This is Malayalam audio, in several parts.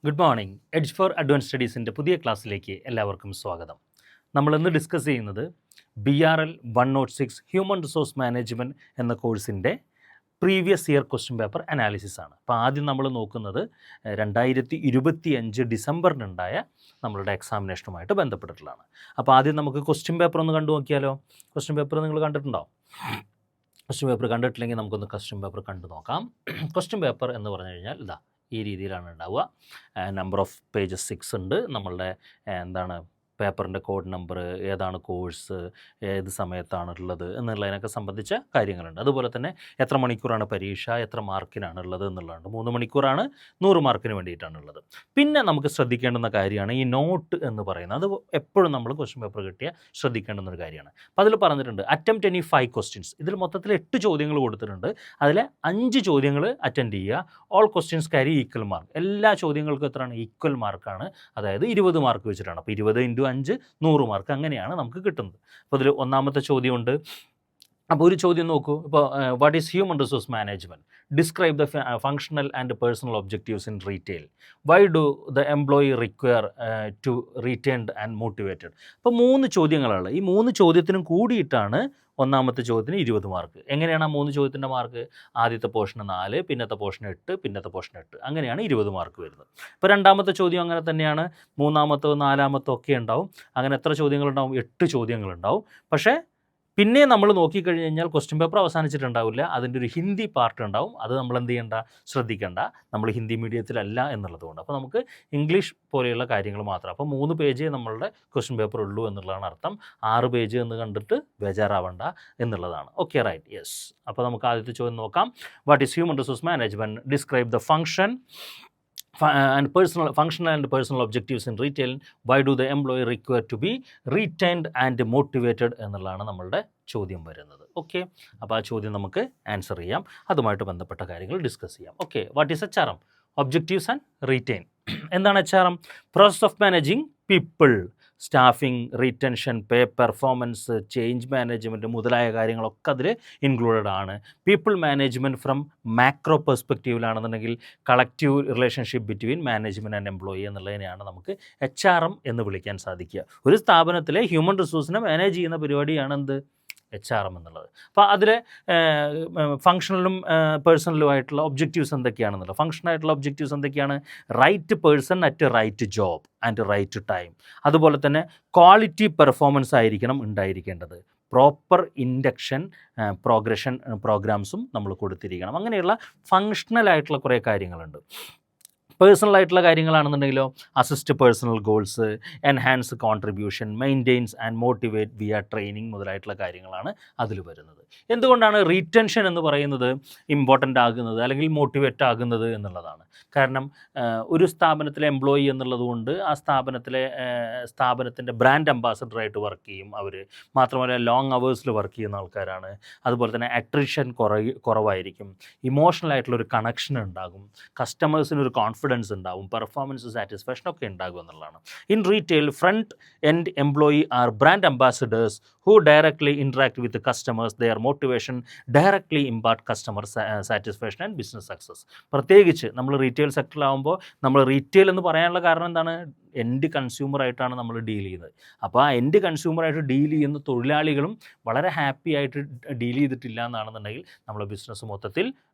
Good morning. Edge for advance സ്റ്റഡീസിൻ്റെ പുതിയ ക്ലാസ്സിലേക്ക് എല്ലാവർക്കും സ്വാഗതം. നമ്മളിന്ന് ഡിസ്കസ് ചെയ്യുന്നത് BRL 106 ഹ്യൂമൻ റിസോഴ്സ് മാനേജ്മെൻറ്റ് എന്ന കോഴ്സിൻ്റെ previous year question paper analysis ആണ്. അപ്പോൾ ആദ്യം നമ്മൾ നോക്കുന്നത് 2025 ഡിസംബറിനുണ്ടായ നമ്മളുടെ എക്സാമിനേഷനുമായിട്ട് ബന്ധപ്പെട്ടിട്ടുള്ളതാണ്. അപ്പോൾ ആദ്യം നമുക്ക് ക്വസ്റ്റ്യൻ പേപ്പർ ഒന്ന് കണ്ടു നോക്കിയാലോ. ക്വസ്റ്റ്യൻ പേപ്പർ നിങ്ങൾ കണ്ടിട്ടുണ്ടോ? ക്വസ്റ്റ്യൻ പേപ്പർ കണ്ടിട്ടില്ലെങ്കിൽ നമുക്കൊന്ന് ക്വസ്റ്റ്യൻ പേപ്പർ കണ്ടു നോക്കാം. ക്വസ്റ്റ്യൻ പേപ്പർ എന്ന് പറഞ്ഞു കഴിഞ്ഞാൽ ഇതാ ഈ രീതിയിലാണ് ഉണ്ടാവുക. നമ്പർ ഓഫ് പേജസ് 6 ഉണ്ട്. നമ്മളുടെ പേപ്പറിൻ്റെ കോഡ് നമ്പർ, ഏതാണ് കോഴ്സ്, ഏത് സമയത്താണുള്ളത് എന്നുള്ളതിനൊക്കെ സംബന്ധിച്ച കാര്യങ്ങളുണ്ട്. അതുപോലെ തന്നെ എത്ര മണിക്കൂറാണ് പരീക്ഷ, എത്ര മാർക്കിനാണ് ഉള്ളത് എന്നുള്ളതുണ്ട്. 3 മണിക്കൂറാണ്, 100 മാർക്കിന് വേണ്ടിയിട്ടാണുള്ളത്. പിന്നെ നമുക്ക് ശ്രദ്ധിക്കേണ്ടുന്ന കാര്യമാണ് ഈ നോട്ട് എന്ന് പറയുന്നത്. അത് എപ്പോഴും നമ്മൾ ക്വസ്റ്റ്യൻ പേപ്പർ കിട്ടിയാൽ ശ്രദ്ധിക്കേണ്ടുന്നൊരു കാര്യമാണ്. അപ്പോൾ അതിൽ പറഞ്ഞിട്ടുണ്ട് അറ്റംപ്റ്റ് എനി 5 ക്വസ്റ്റ്യൻസ്. ഇതിൽ മൊത്തത്തിൽ 8 ചോദ്യങ്ങൾ കൊടുത്തിട്ടുണ്ട്. അതിൽ 5 ചോദ്യങ്ങൾ അറ്റൻഡ് ചെയ്യുക. All questions carry equal mark. എല്ലാ ചോദ്യങ്ങൾക്കും എത്രയാണ്? ഈക്വൽ മാർക്കാണ്. അതായത് 20 മാർക്ക് വെച്ചിട്ടാണ്. അപ്പോൾ 20 × 5 100 മാർക്ക്, അങ്ങനെയാണ് നമുക്ക് കിട്ടുന്നത്. അപ്പോൾ ഇതിൽ ഒന്നാമത്തെ ചോദ്യമുണ്ട്. അപ്പോൾ ഒരു ചോദ്യം നോക്കൂ. ഇപ്പോൾ what is human resource management? Describe the functional and personal objectives in retail. Why do the employee require to retained and motivated? അപ്പോൾ 3 ചോദ്യങ്ങളാണ്. ഈ 3 ചോദ്യത്തിനും കൂടിയിട്ടാണ് ഒന്നാമത്തെ ചോദ്യത്തിന് 20 മാർക്ക്. എങ്ങനെയാണ് ആ 3 ചോദ്യത്തിൻ്റെ മാർക്ക്? ആദ്യത്തെ പോർഷന് 4, പിന്നത്തെ പോർഷന് 8, പിന്നത്തെ പോർഷന് 8, അങ്ങനെയാണ് 20 മാർക്ക് വരുന്നത്. ഇപ്പോൾ രണ്ടാമത്തെ ചോദ്യം അങ്ങനെ തന്നെയാണ്. മൂന്നാമത്തോ നാലാമത്തോ ഒക്കെ ഉണ്ടാവും. അങ്ങനെ എത്ര ചോദ്യങ്ങളുണ്ടാവും? 8 ചോദ്യങ്ങളുണ്ടാവും. പക്ഷേ പിന്നെ നമ്മൾ നോക്കിക്കഴിഞ്ഞ് കഴിഞ്ഞാൽ ക്വസ്റ്റ്യൻ പേപ്പർ അവസാനിച്ചിട്ടുണ്ടാവില്ല. അതിൻ്റെ ഒരു ഹിന്ദി പാർട്ട് ഉണ്ടാവും. അത് നമ്മൾ എന്ത് ചെയ്യേണ്ട? ശ്രദ്ധിക്കേണ്ട. നമ്മൾ ഹിന്ദി മീഡിയത്തിലല്ല എന്നുള്ളതുകൊണ്ട്. അപ്പോൾ നമുക്ക് ഇംഗ്ലീഷ് പോലെയുള്ള കാര്യങ്ങൾ മാത്രം. അപ്പോൾ 3 പേജേ നമ്മളുടെ ക്വസ്റ്റ്യൻ പേപ്പർ ഉള്ളൂ എന്നുള്ളതാണ് അർത്ഥം. 6 പേജ് എന്ന് കണ്ടിട്ട് ബേജാറാവണ്ട എന്നുള്ളതാണ്. Okay, right, yes. അപ്പോൾ നമുക്ക് ആദ്യത്തെ ചോദ്യം നോക്കാം. What is human resource management? Describe the functional and personal objectives in retail. Why do the employee require to be retained and motivated എന്നുള്ളതാണ് നമ്മളുടെ ചോദ്യം വരുന്നത്. ഓക്കെ, അപ്പോൾ ആ ചോദ്യം നമുക്ക് ആൻസർ ചെയ്യാം. അതുമായിട്ട് ബന്ധപ്പെട്ട കാര്യങ്ങൾ ഡിസ്കസ് ചെയ്യാം. Okay, what is HRM? Objectives and retain. എന്താണ് HRM? Process of managing people, staffing, retention, pay performance, change management മുതലായ കാര്യങ്ങളൊക്കെ അതിൽ ഇൻക്ലൂഡഡ് ആണ്. പീപ്പിൾ മാനേജ്മെൻറ്റ് ഫ്രം മാക്രോ പെർസ്പെക്റ്റീവിലാണെന്നുണ്ടെങ്കിൽ collective relationship between management and employee എന്നുള്ളതിനെയാണ് നമുക്ക് HRM എന്ന് വിളിക്കാൻ സാധിക്കുക. ഒരു സ്ഥാപനത്തിലെ ഹ്യൂമൻ റിസോഴ്സിനെ മാനേജ് ചെയ്യുന്ന പരിപാടിയാണ് എന്ത്? HRM എന്നുള്ളത്. അപ്പോൾ അതിൽ ഫങ്ഷണലും പേഴ്സണലും ആയിട്ടുള്ള ഒബ്ജക്റ്റീവ്സ് എന്തൊക്കെയാണെന്നുള്ളത്. ഫങ്ഷണൽ ആയിട്ടുള്ള ഒബ്ജക്റ്റീവ്സ് എന്തൊക്കെയാണ്? Right person at right job and right time. അതുപോലെ തന്നെ ക്വാളിറ്റി പെർഫോമൻസ് ആയിരിക്കണം ഉണ്ടായിരിക്കേണ്ടത്. പ്രോപ്പർ ഇൻഡക്ഷൻ പ്രോഗ്രഷൻ പ്രോഗ്രാംസും നമ്മൾ കൊടുത്തിരിക്കണം. അങ്ങനെയുള്ള ഫങ്ഷണൽ ആയിട്ടുള്ള കുറേ കാര്യങ്ങളുണ്ട്. പേഴ്സണൽ ആയിട്ടുള്ള കാര്യങ്ങളാണെന്നുണ്ടെങ്കിലോ assist personal goals, enhance contribution, maintains and motivate via training മുതലായിട്ടുള്ള കാര്യങ്ങളാണ് അതിൽ വരുന്നത്. എന്തുകൊണ്ടാണ് റീറ്റൻഷൻ എന്ന് പറയുന്നത് ഇമ്പോർട്ടൻ്റ് ആകുന്നത് അല്ലെങ്കിൽ മോട്ടിവേറ്റ് ആകുന്നത് എന്നുള്ളതാണ്. കാരണം ഒരു സ്ഥാപനത്തിലെ എംപ്ലോയി എന്നുള്ളതുകൊണ്ട് ആ സ്ഥാപനത്തിൻ്റെ ബ്രാൻഡ് അംബാസഡറായിട്ട് വർക്ക് ചെയ്യും അവർ. മാത്രമല്ല ലോങ് അവേഴ്സിൽ വർക്ക് ചെയ്യുന്ന ആൾക്കാരാണ്. അതുപോലെ തന്നെ അട്രിഷൻ കുറവായിരിക്കും. ഇമോഷണൽ ആയിട്ടുള്ളൊരു കണക്ഷൻ ഉണ്ടാകും. കസ്റ്റമേഴ്സിനൊരു കോൺഫിഡൻസ് ഉണ്ടാവും. പെർഫോമൻസ് സാറ്റിസ്ഫാക്ഷൻ ഒക്കെ ഉണ്ടാകും എന്നുള്ളതാണ്. In retail front end employee are brand ambassadors who directly interact with the customers. Their motivation directly impart customer satisfaction and business success. പ്രത്യേകിച്ച് നമ്മൾ റീറ്റെയിൽ സെക്ടറിലാവുമ്പോൾ നമ്മൾ റീറ്റെയിൽ എന്ന് പറയാനുള്ള കാരണം എന്താണ്? എൻഡ് കൺസ്യൂമറായിട്ടാണ് നമ്മൾ ഡീൽ ചെയ്യുന്നത്. അപ്പോൾ ആ എൻഡ് കൺസ്യൂമറായിട്ട് ഡീൽ ചെയ്യുന്ന തൊഴിലാളികളും വളരെ ഹാപ്പി ആയിട്ട് ഡീൽ ചെയ്തിട്ടില്ല എന്നാണെന്നുണ്ടെങ്കിൽ നമ്മളെ ബിസിനസ് മൊത്തത്തിൽ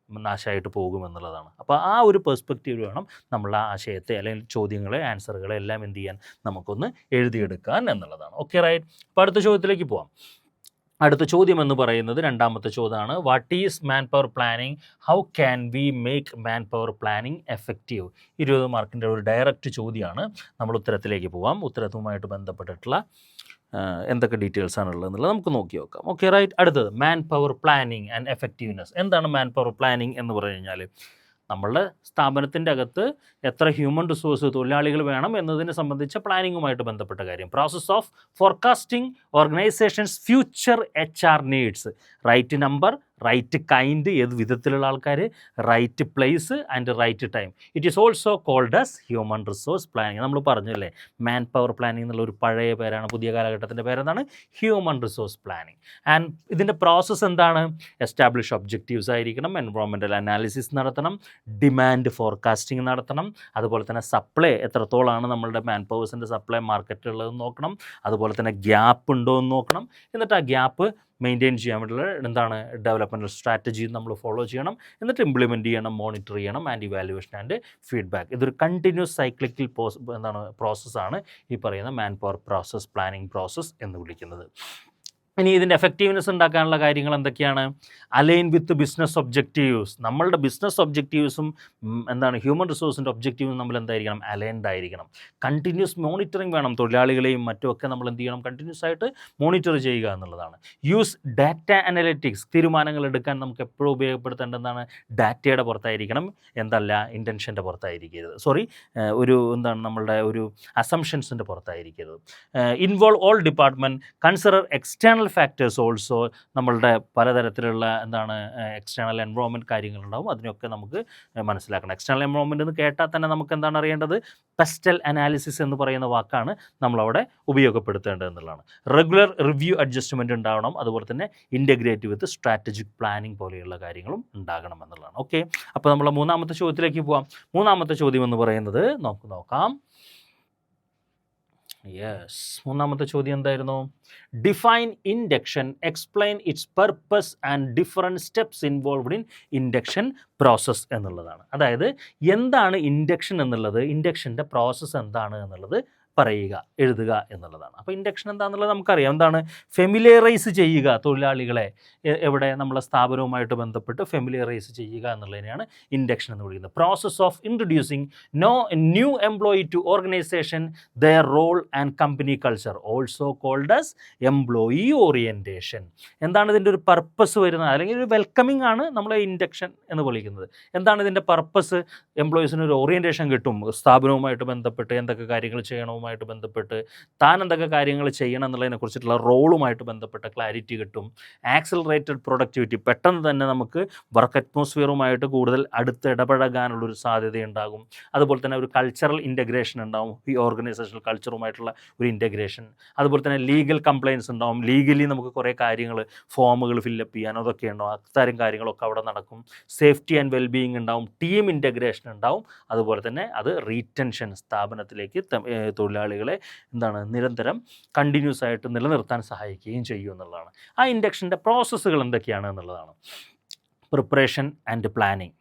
നാശമായിട്ട് പോകുമെന്നുള്ളതാണ്. അപ്പോൾ ആ ഒരു പെർസ്പെക്റ്റീവ് വേണം നമ്മൾ ആ ആശയത്തെ അല്ലെങ്കിൽ ചോദ്യങ്ങളെ ആൻസറുകളെ എല്ലാം എന്ത് ചെയ്യാൻ? നമുക്കൊന്ന് എഴുതിയെടുക്കാൻ എന്നുള്ളതാണ്. Okay, right. അപ്പോൾ അടുത്ത ചോദ്യത്തിലേക്ക് പോവാം. അടുത്ത ചോദ്യം എന്ന് പറയുന്നത് രണ്ടാമത്തെ ചോദ്യമാണ്. What is man power planning? How can we make man power planning effective? 20 മാർക്കിൻ്റെ ഒരു ഡയറക്റ്റ് ചോദ്യമാണ്. നമ്മൾ ഉത്തരത്തിലേക്ക് പോവാം. ഉത്തരവുമായിട്ട് ബന്ധപ്പെട്ടിട്ടുള്ള എന്തൊക്കെ ഡീറ്റെയിൽസ് ആണുള്ളത് എന്നുള്ളത് നമുക്ക് നോക്കി നോക്കാം. Okay, right. അടുത്തത് man power planning and effectiveness. എന്താണ് മാൻ പവർ പ്ലാനിങ് എന്ന് പറഞ്ഞു കഴിഞ്ഞാൽ നമ്മളുടെ സ്ഥാപനത്തിൻ്റെ അകത്ത് എത്ര ഹ്യൂമൻ റിസോഴ്സ് തൊഴിലാളികൾ വേണം എന്നതിനെ സംബന്ധിച്ച പ്ലാനിങ്ങുമായിട്ട് ബന്ധപ്പെട്ട കാര്യം. Process of forecasting organisations future HR needs. Right number, right kind, ഏത് വിധത്തിലുള്ള ആൾക്കാർ, right place and right time. It is also called as human resource planning. നമ്മൾ പറഞ്ഞല്ലേ, മാൻ പവർ പ്ലാനിങ് എന്നുള്ള ഒരു പഴയ പേരാണ്, പുതിയ കാലഘട്ടത്തിൻ്റെ പേരെന്താണ്? Human resource planning. ആൻഡ് ഇതിൻ്റെ പ്രോസസ്സ് എന്താണ്? എസ്റ്റാബ്ലിഷ് ഒബ്ജക്റ്റീവ്സ് ആയിരിക്കണം, എൻവയോൺമെൻറ്റൽ അനാലിസിസ് നടത്തണം, ഡിമാൻഡ് ഫോർകാസ്റ്റിംഗ് നടത്തണം, അതുപോലെ തന്നെ സപ്ലൈ എത്രത്തോളമാണ് നമ്മളുടെ മാൻ പവേഴ്സിൻ്റെ സപ്ലൈ മാർക്കറ്റിലുള്ളതെന്ന് നോക്കണം, അതുപോലെ തന്നെ ഗ്യാപ്പ് ഉണ്ടോ എന്ന് നോക്കണം. എന്നിട്ട് ആ ഗ്യാപ്പ് മെയിൻറ്റെയിൻ ചെയ്യാൻ വേണ്ടിയുള്ള എന്താണ് ഡെവലപ്മെൻറ്റൽ സ്ട്രാറ്റജി നമ്മൾ ഫോളോ ചെയ്യണം. എന്നിട്ട് ഇംപ്ലിമെൻറ്റ് ചെയ്യണം, മോണിറ്റർ ചെയ്യണം, ആൻഡ് ഇവാലുവേഷൻ ആൻഡ് ഫീഡ്ബാക്ക്. ഇതൊരു കണ്ടിന്യൂസ് സൈക്ലിക്കൽ പ്രോസസ്സാണ് ഈ പറയുന്ന man power process planning process എന്ന് വിളിക്കുന്നത്. ഇനി ഇതിൻ്റെ എഫക്റ്റീവ്നെസ് ഉണ്ടാക്കാനുള്ള കാര്യങ്ങൾ എന്തൊക്കെയാണ്? Align with business objectives. നമ്മളുടെ ബിസിനസ് ഒബ്ജക്റ്റീവ്സും ഹ്യൂമൻ റിസോഴ്സിൻ്റെ ഒബ്ജക്റ്റീവും നമ്മൾ എന്തായിരിക്കണം? അലൈൻഡ് ആയിരിക്കണം. കണ്ടിന്യൂസ് മോണിറ്ററിങ് വേണം. തൊഴിലാളികളെയും മറ്റുമൊക്കെ നമ്മൾ എന്ത് ചെയ്യണം? കണ്ടിന്യൂസ് ആയിട്ട് മോണിറ്റർ ചെയ്യുക എന്നുള്ളതാണ്. Use data analytics. തീരുമാനങ്ങൾ എടുക്കാൻ നമുക്ക് എപ്പോഴും ഉപയോഗപ്പെടുത്തേണ്ടതാണ് ഡാറ്റയുടെ പുറത്തായിരിക്കണം, ഇൻറ്റൻഷൻ്റെ പുറത്തായിരിക്കരുത്. നമ്മളുടെ ഒരു അസംഷൻസിൻ്റെ പുറത്തായിരിക്കരുത്. Involve all department, consider external factors also. നമ്മളുടെ പലതരത്തിലുള്ള എക്സ്റ്റേണൽ എൻവയോൺമെൻറ്റ് കാര്യങ്ങളുണ്ടാവും, അതിനൊക്കെ നമുക്ക് മനസ്സിലാക്കണം. എക്സ്റ്റേണൽ എൻവയോൺമെൻറ്റ് എന്ന് കേട്ടാൽ തന്നെ നമുക്ക് എന്താണ് അറിയേണ്ടത്? പെസ്റ്റൽ അനാലിസിസ് എന്ന് പറയുന്ന വാക്കാണ് നമ്മളവിടെ ഉപയോഗപ്പെടുത്തേണ്ടത് എന്നുള്ളതാണ്. റെഗുലർ റിവ്യൂ അഡ്ജസ്റ്റ്മെൻറ്റ് ഉണ്ടാവണം, അതുപോലെ തന്നെ ഇൻറ്റഗ്രേറ്റ് വിത്ത് സ്ട്രാറ്റജിക് പ്ലാനിങ് പോലെയുള്ള കാര്യങ്ങളും ഉണ്ടാകണം എന്നുള്ളതാണ്. ഓക്കെ, അപ്പോൾ നമ്മൾ മൂന്നാമത്തെ ചോദ്യത്തിലേക്ക് പോവാം. മൂന്നാമത്തെ ചോദ്യം എന്ന് പറയുന്നത് നമുക്ക് നോക്കാം. മൂന്നാമത്തെ ചോദ്യം എന്തായിരുന്നു? Define induction, explain its purpose and different steps involved in induction process എന്നുള്ളതാണ്. അതായത് എന്താണ് ഇൻഡക്ഷൻ എന്നുള്ളത്, ഇൻഡക്ഷൻ്റെ പ്രോസസ്സ് എന്താണ് എന്നുള്ളത് പറയുക, എഴുതുക എന്നുള്ളതാണ്. അപ്പോൾ ഇൻഡക്ഷൻ എന്താണെന്നുള്ളത് നമുക്കറിയാം. എന്താണ്? ഫെമിലിയറൈസ് ചെയ്യുക, തൊഴിലാളികളെ എവിടെ നമ്മളെ സ്ഥാപനവുമായിട്ട് ബന്ധപ്പെട്ട് ഫെമിലിയറൈസ് ചെയ്യുക എന്നുള്ളതിനെയാണ് ഇൻഡക്ഷൻ എന്ന് വിളിക്കുന്നത്. Process of introducing new employee to organisation, their role and company culture, also called as employee orientation. എന്താണ് ഇതിൻ്റെ ഒരു പർപ്പസ് വരുന്നത്? അല്ലെങ്കിൽ ഒരു വെൽക്കമിങ് ആണ് നമ്മൾ ഇൻഡക്ഷൻ എന്ന് വിളിക്കുന്നത്. എന്താണ് ഇതിൻ്റെ പർപ്പസ്? എംപ്ലോയീസിന് ഒരു ഓറിയൻറ്റേഷൻ കിട്ടും, സ്ഥാപനവുമായിട്ട് ബന്ധപ്പെട്ട് എന്തൊക്കെ കാര്യങ്ങൾ ചെയ്യണവുമായിട്ട് ബന്ധപ്പെട്ട്, താൻ എന്തൊക്കെ കാര്യങ്ങൾ ചെയ്യണം എന്നുള്ളതിനെ കുറിച്ചിട്ടുള്ള റോളുമായിട്ട് ബന്ധപ്പെട്ട ക്ലാരിറ്റി കിട്ടും. ആക്സിലറേറ്റഡ് പ്രൊഡക്ടിവിറ്റി, പെട്ടെന്ന് തന്നെ നമുക്ക് വർക്ക് അറ്റ്മോസ്ഫിയറുമായിട്ട് കൂടുതൽ അടുത്ത് ഇടപഴകാനുള്ളൊരു സാധ്യതയുണ്ടാകും. അതുപോലെ തന്നെ ഒരു കൾച്ചറൽ ഇൻറ്റഗ്രേഷൻ ഉണ്ടാകും, ഈ ഓർഗനൈസേഷണൽ കൾച്ചറുമായിട്ടുള്ള ഒരു ഇൻറ്റഗ്രേഷൻ. അതുപോലെ തന്നെ ലീഗൽ കംപ്ലയിൻസ് ഉണ്ടാകും, ലീഗലി നമുക്ക് കുറേ കാര്യങ്ങൾ, ഫോമുകൾ ഫില്ലപ്പ് ചെയ്യാൻ അതൊക്കെ ഉണ്ടാവും, അത്തരം കാര്യങ്ങളൊക്കെ അവിടെ നടക്കും. സേഫ്റ്റി ആൻഡ് വെൽബീയിങ് ഉണ്ടാവും, ടീം ഇൻറ്റഗ്രേഷൻ ഉണ്ടാവും. അതുപോലെ തന്നെ അത് റീറ്റൻഷൻ, സ്ഥാപനത്തിലേക്ക് തൊഴിലാളികളെ നിരന്തരം കണ്ടിന്യൂസ് ആയിട്ട് നിലനിർത്താൻ സഹായിക്കുകയും ചെയ്യും എന്നുള്ളതാണ്. ആ ഇൻഡക്ഷൻ്റെ പ്രോസസ്സുകൾ എന്തൊക്കെയാണ് എന്നുള്ളതാണ്. പ്രിപ്പറേഷൻ ആൻഡ് പ്ലാനിങ്,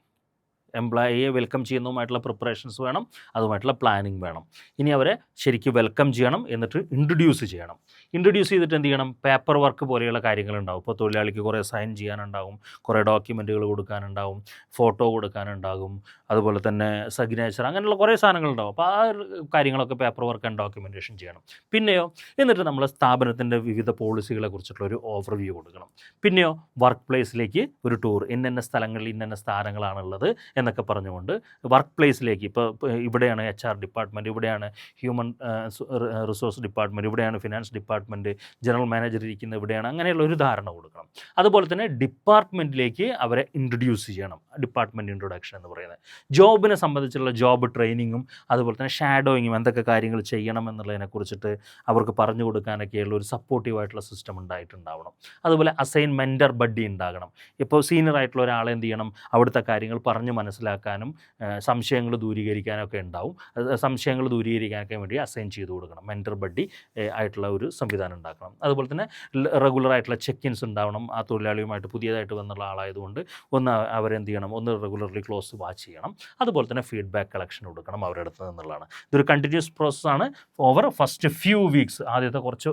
എംപ്ലോയിയെ വെൽക്കം ചെയ്യുന്നതുമായിട്ടുള്ള പ്രിപ്പറേഷൻസ് വേണം, അതുമായിട്ടുള്ള പ്ലാനിങ് വേണം. ഇനി അവരെ ശരിക്കും വെൽക്കം ചെയ്യണം, എന്നിട്ട് ഇൻട്രൊഡ്യൂസ് ചെയ്യണം. ഇൻട്രൊഡ്യൂസ് ചെയ്തിട്ട് എന്ത് ചെയ്യണം? പേപ്പർ വർക്ക് പോലെയുള്ള കാര്യങ്ങളുണ്ടാവും. ഇപ്പോൾ തൊഴിലാളിക്ക് കുറേ സൈൻ ചെയ്യാനുണ്ടാകും, കുറേ ഡോക്യുമെൻറ്റുകൾ കൊടുക്കാനുണ്ടാവും, ഫോട്ടോ കൊടുക്കാനുണ്ടാകും, അതുപോലെ തന്നെ സിഗ്നേച്ചർ, അങ്ങനെയുള്ള കുറേ സാധനങ്ങളുണ്ടാവും. അപ്പോൾ ആ കാര്യങ്ങളൊക്കെ പേപ്പർ വർക്ക് ആൻഡ് ഡോക്യുമെൻറ്റേഷൻ ചെയ്യണം. പിന്നെയോ എന്നിട്ട് നമ്മൾ സ്ഥാപനത്തിൻ്റെ വിവിധ പോളിസികളെ കുറിച്ചിട്ടുള്ള ഒരു ഓവർവ്യൂ കൊടുക്കണം. പിന്നെയോ വർക്ക് പ്ലേസിലേക്ക് ഒരു ടൂർ, ഇന്ന സ്ഥലങ്ങളിൽ ഇന്ന സ്ഥാനങ്ങളാണുള്ളത് എന്നൊക്കെ പറഞ്ഞുകൊണ്ട് വർക്ക് പ്ലേസിലേക്ക്, ഇപ്പോൾ ഇവിടെയാണ് HR ഡിപ്പാർട്ട്മെൻറ്റ്, ഇവിടെയാണ് ഹ്യൂമൻ റിസോഴ്സ് ഡിപ്പാർട്ട്മെൻറ്റ്, ഇവിടെയാണ് ഫിനാൻസ് ഡിപ്പാർട്ട്മെൻറ്റ്, ജനറൽ മാനേജർ ഇരിക്കുന്നത് ഇവിടെയാണ്, അങ്ങനെയുള്ള ഒരു ധാരണ കൊടുക്കണം. അതുപോലെ തന്നെ ഡിപ്പാർട്ട്മെൻറ്റിലേക്ക് അവരെ ഇൻട്രൊഡ്യൂസ് ചെയ്യണം, ഡിപ്പാർട്ട്മെൻറ്റ് ഇൻട്രൊഡക്ഷൻ എന്ന് പറയുന്നത്. ജോബിനെ സംബന്ധിച്ചുള്ള ജോബ് ട്രെയിനിങ്ങും അതുപോലെ തന്നെ ഷാഡോയിങ്ങും, എന്തൊക്കെ കാര്യങ്ങൾ ചെയ്യണം എന്നുള്ളതിനെ കുറിച്ചിട്ട് അവർക്ക് പറഞ്ഞു കൊടുക്കാനൊക്കെയുള്ള ഒരു സപ്പോർട്ടീവായിട്ടുള്ള സിസ്റ്റം ഉണ്ടായിട്ടുണ്ടാവണം. അതുപോലെ അസൈൻ മെൻറ്റർ ബഡ്ഡി ഉണ്ടാകണം. ഇപ്പോൾ സീനിയർ ആയിട്ടുള്ള ഒരാളെ എന്ത് ചെയ്യണം? അവിടുത്തെ കാര്യങ്ങൾ പറഞ്ഞ് മനസ്സിലാക്കാനും സംശയങ്ങൾ ദൂരീകരിക്കാനൊക്കെ ഉണ്ടാവും. സംശയങ്ങൾ ദൂരീകരിക്കാനൊക്കെ വേണ്ടി അസൈൻ ചെയ്ത് കൊടുക്കണം. മെൻറ്റർ ബഡ്ഡി ആയിട്ടുള്ള ഒരു സംവിധാനം ഉണ്ടാക്കണം. അതുപോലെ തന്നെ റെഗുലറായിട്ടുള്ള ചെക്ക്-ഇൻസ് ഉണ്ടാവണം. ആ തൊഴിലാളിയുമായിട്ട് പുതിയതായിട്ട് വന്നുള്ള ആളായതുകൊണ്ട് അവരെന്ത് ചെയ്യണം? റെഗുലർലി ക്ലോസ് വാച്ച് ചെയ്യണം. അതുപോലെ തന്നെ ഫീഡ്ബാക്ക് കളക്ഷൻ കൊടുക്കണം അവരുടെ അടുത്ത് നിന്നുള്ളതാണ്. ഇതൊരു കണ്ടിന്യൂസ് പ്രോസസ്സാണ്. ഓവർ ഫസ്റ്റ് ഫ്യൂ വീക്സ്, ആദ്യത്തെ കുറച്ച്